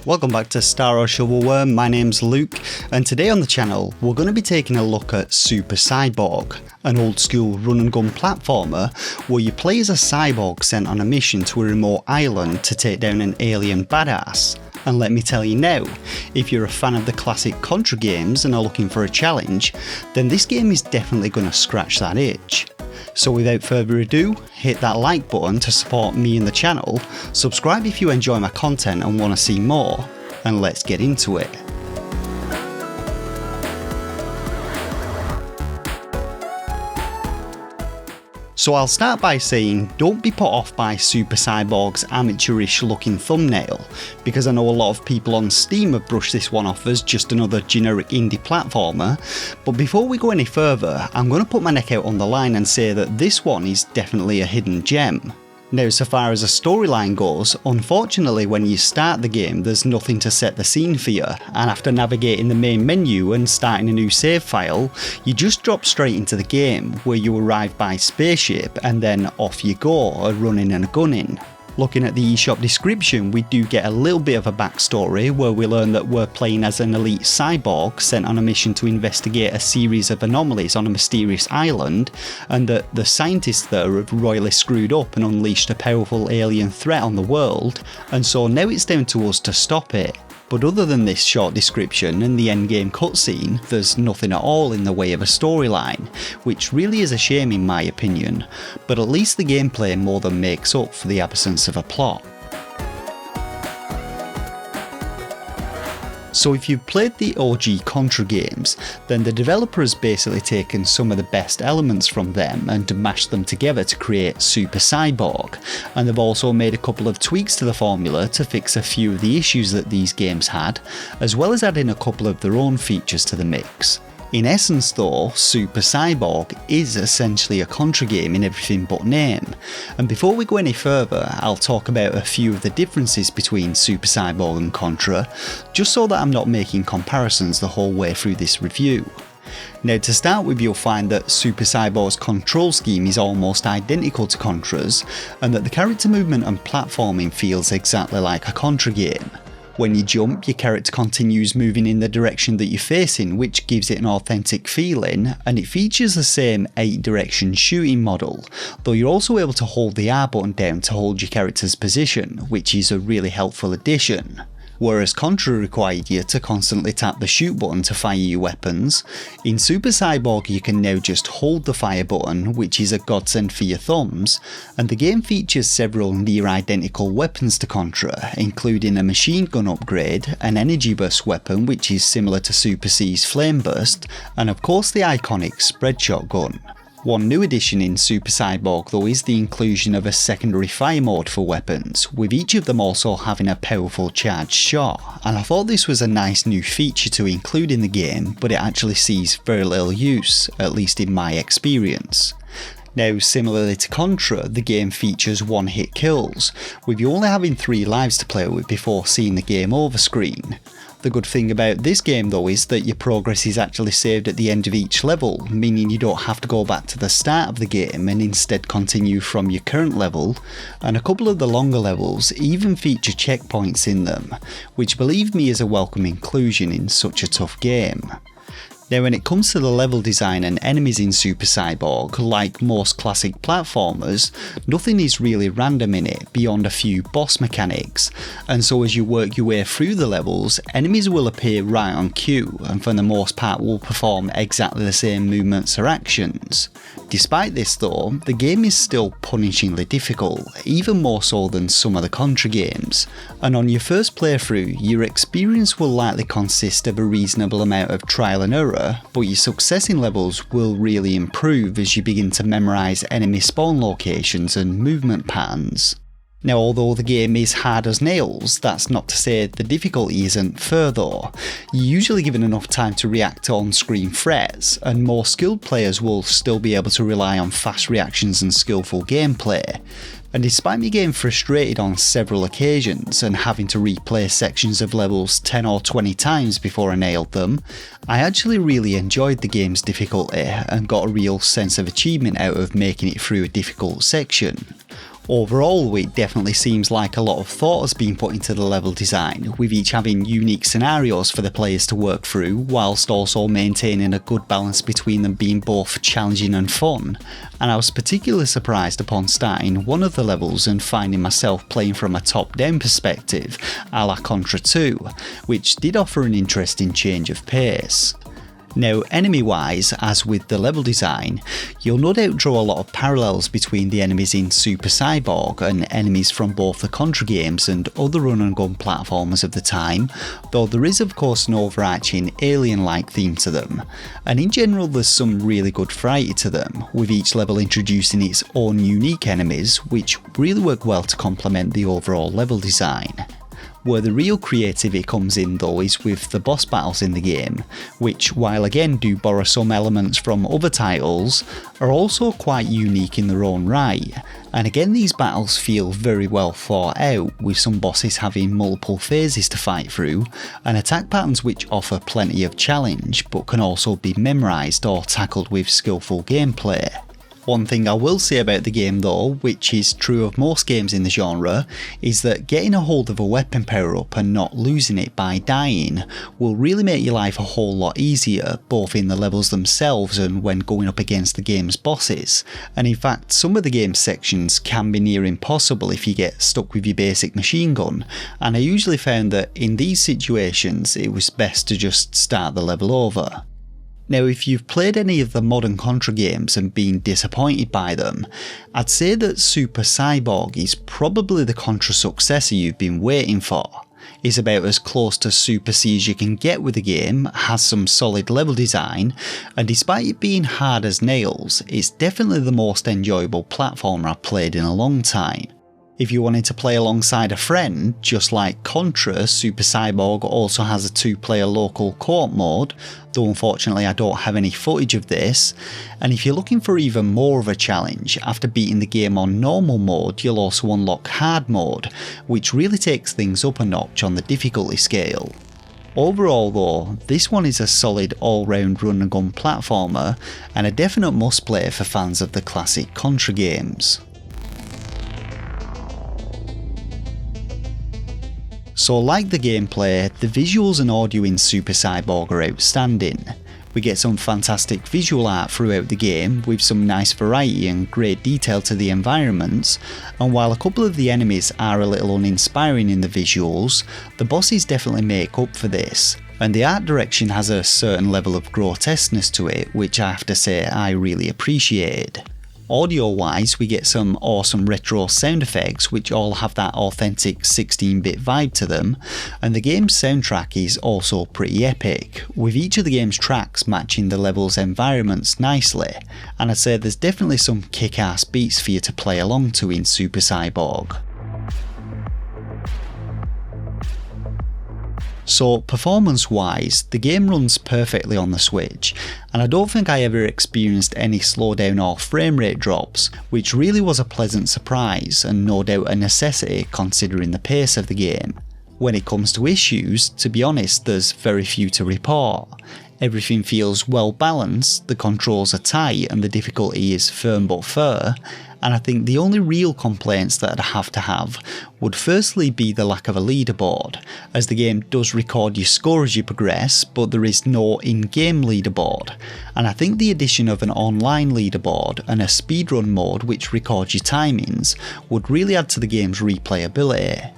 Welcome back to Star or Shovelware, my name's Luke, and today on the channel we're going to be taking a look at Super Cyborg, an old school run and gun platformer where you play as a cyborg sent on a mission to a remote island to take down an alien badass. And let me tell you now, if you're a fan of the classic Contra games and are looking for a challenge, then this game is definitely going to scratch that itch. So without further ado, hit that like button to support me and the channel, subscribe if you enjoy my content and want to see more, and let's get into it. So I'll start by saying, don't be put off by Super Cyborg's amateurish looking thumbnail, because I know a lot of people on Steam have brushed this one off as just another generic indie platformer, but before we go any further, I'm going to put my neck out on the line and say that this one is definitely a hidden gem. Now, so far as a storyline goes, unfortunately when you start the game there's nothing to set the scene for you, and after navigating the main menu and starting a new save file, you just drop straight into the game, where you arrive by spaceship and then off you go, a running and a gunning. Looking at the eShop description, we do get a little bit of a backstory where we learn that we're playing as an elite cyborg sent on a mission to investigate a series of anomalies on a mysterious island, and that the scientists there have royally screwed up and unleashed a powerful alien threat on the world, and so now it's down to us to stop it. But other than this short description and the endgame cutscene, there's nothing at all in the way of a storyline, which really is a shame in my opinion, but at least the gameplay more than makes up for the absence of a plot. So if you've played the OG Contra games, then the developer has basically taken some of the best elements from them and mashed them together to create Super Cyborg, and they've also made a couple of tweaks to the formula to fix a few of the issues that these games had, as well as adding a couple of their own features to the mix. In essence though, Super Cyborg is essentially a Contra game in everything but name, and before we go any further I'll talk about a few of the differences between Super Cyborg and Contra, just so that I'm not making comparisons the whole way through this review. Now to start with, you'll find that Super Cyborg's control scheme is almost identical to Contra's, and that the character movement and platforming feels exactly like a Contra game. When you jump, your character continues moving in the direction that you're facing, which gives it an authentic feeling, and it features the same 8-direction shooting model, though you're also able to hold the R button down to hold your character's position, which is a really helpful addition. Whereas Contra required you to constantly tap the shoot button to fire your weapons, in Super Cyborg you can now just hold the fire button, which is a godsend for your thumbs, and the game features several near identical weapons to Contra, including a machine gun upgrade, an energy burst weapon which is similar to Super C's flame burst, and of course the iconic spread shotgun. One new addition in Super Cyborg though is the inclusion of a secondary fire mode for weapons, with each of them also having a powerful charged shot, and I thought this was a nice new feature to include in the game, but it actually sees very little use, at least in my experience. Now, similarly to Contra, the game features one-hit kills, with you only having 3 lives to play with before seeing the game over screen. The good thing about this game though is that your progress is actually saved at the end of each level, meaning you don't have to go back to the start of the game and instead continue from your current level, and a couple of the longer levels even feature checkpoints in them, which believe me is a welcome inclusion in such a tough game. Now when it comes to the level design and enemies in Super Cyborg, like most classic platformers, nothing is really random in it beyond a few boss mechanics, and so as you work your way through the levels, enemies will appear right on cue and for the most part will perform exactly the same movements or actions. Despite this though, the game is still punishingly difficult, even more so than some of the Contra games, and on your first playthrough your experience will likely consist of a reasonable amount of trial and error, but your success in levels will really improve as you begin to memorise enemy spawn locations and movement patterns. Now although the game is hard as nails, that's not to say the difficulty isn't fair though. You're usually given enough time to react to on-screen threats, and more skilled players will still be able to rely on fast reactions and skillful gameplay. And despite me getting frustrated on several occasions and having to replay sections of levels 10 or 20 times before I nailed them, I actually really enjoyed the game's difficulty and got a real sense of achievement out of making it through a difficult section. Overall, it definitely seems like a lot of thought has been put into the level design, with each having unique scenarios for the players to work through, whilst also maintaining a good balance between them being both challenging and fun. And I was particularly surprised upon starting one of the levels and finding myself playing from a top-down perspective, a la Contra 2, which did offer an interesting change of pace. Now, enemy-wise, as with the level design, you'll no doubt draw a lot of parallels between the enemies in Super Cyborg and enemies from both the Contra games and other run-and-gun platformers of the time, though there is of course an overarching alien-like theme to them, and in general there's some really good variety to them, with each level introducing its own unique enemies, which really work well to complement the overall level design. Where the real creativity comes in though is with the boss battles in the game, which while again do borrow some elements from other titles, are also quite unique in their own right, and again these battles feel very well thought out, with some bosses having multiple phases to fight through, and attack patterns which offer plenty of challenge but can also be memorised or tackled with skillful gameplay. One thing I will say about the game though, which is true of most games in the genre, is that getting a hold of a weapon power up and not losing it by dying will really make your life a whole lot easier, both in the levels themselves and when going up against the game's bosses, and in fact some of the game's sections can be near impossible if you get stuck with your basic machine gun, and I usually found that in these situations it was best to just start the level over. Now, if you've played any of the modern Contra games and been disappointed by them, I'd say that Super Cyborg is probably the Contra successor you've been waiting for. It's about as close to Super C as you can get with the game, has some solid level design, and despite it being hard as nails, it's definitely the most enjoyable platformer I've played in a long time. If you wanted to play alongside a friend, just like Contra, Super Cyborg also has a 2-player local co-op mode, though unfortunately I don't have any footage of this, and if you're looking for even more of a challenge, after beating the game on normal mode you'll also unlock hard mode, which really takes things up a notch on the difficulty scale. Overall though, this one is a solid all-round run and gun platformer, and a definite must play for fans of the classic Contra games. So like the gameplay, the visuals and audio in Super Cyborg are outstanding. We get some fantastic visual art throughout the game, with some nice variety and great detail to the environments, and while a couple of the enemies are a little uninspiring in the visuals, the bosses definitely make up for this, and the art direction has a certain level of grotesqueness to it, which I have to say I really appreciated. Audio-wise, we get some awesome retro sound effects which all have that authentic 16-bit vibe to them, and the game's soundtrack is also pretty epic, with each of the game's tracks matching the level's environments nicely, and I'd say there's definitely some kick-ass beats for you to play along to in Super Cyborg. So performance-wise, the game runs perfectly on the Switch, and I don't think I ever experienced any slowdown or frame rate drops, which really was a pleasant surprise and no doubt a necessity considering the pace of the game. When it comes to issues, to be honest, there's very few to report. Everything feels well balanced, the controls are tight and the difficulty is firm but fair, and I think the only real complaints that I'd have to have would firstly be the lack of a leaderboard, as the game does record your score as you progress, but there is no in-game leaderboard, and I think the addition of an online leaderboard and a speedrun mode which records your timings would really add to the game's replayability.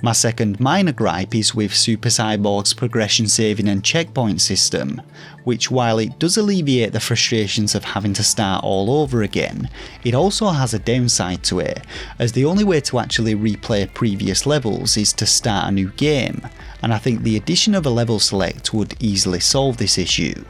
My second minor gripe is with Super Cyborg's progression saving and checkpoint system, which while it does alleviate the frustrations of having to start all over again, it also has a downside to it, as the only way to actually replay previous levels is to start a new game, and I think the addition of a level select would easily solve this issue.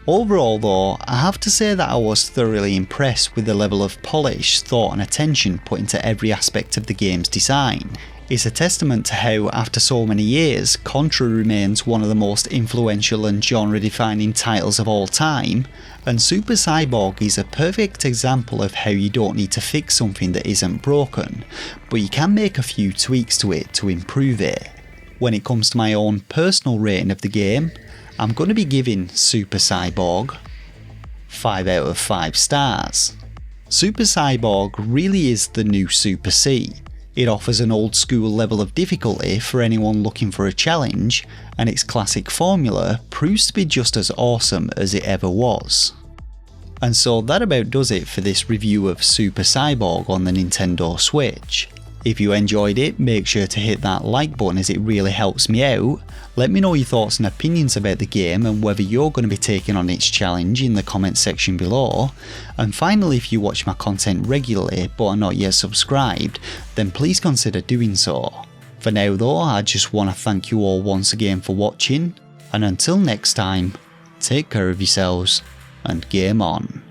Overall though, I have to say that I was thoroughly impressed with the level of polish, thought and attention put into every aspect of the game's design. It's a testament to how, after so many years, Contra remains one of the most influential and genre-defining titles of all time, and Super Cyborg is a perfect example of how you don't need to fix something that isn't broken, but you can make a few tweaks to it to improve it. When it comes to my own personal rating of the game, I'm going to be giving Super Cyborg 5 out of 5 stars. Super Cyborg really is the new Super C. It offers an old school level of difficulty for anyone looking for a challenge, and its classic formula proves to be just as awesome as it ever was. And so that about does it for this review of Super Cyborg on the Nintendo Switch. If you enjoyed it, make sure to hit that like button as it really helps me out. Let me know your thoughts and opinions about the game and whether you're going to be taking on its challenge in the comments section below. And finally, if you watch my content regularly but are not yet subscribed, then please consider doing so. For now though, I just want to thank you all once again for watching, and until next time, take care of yourselves and game on.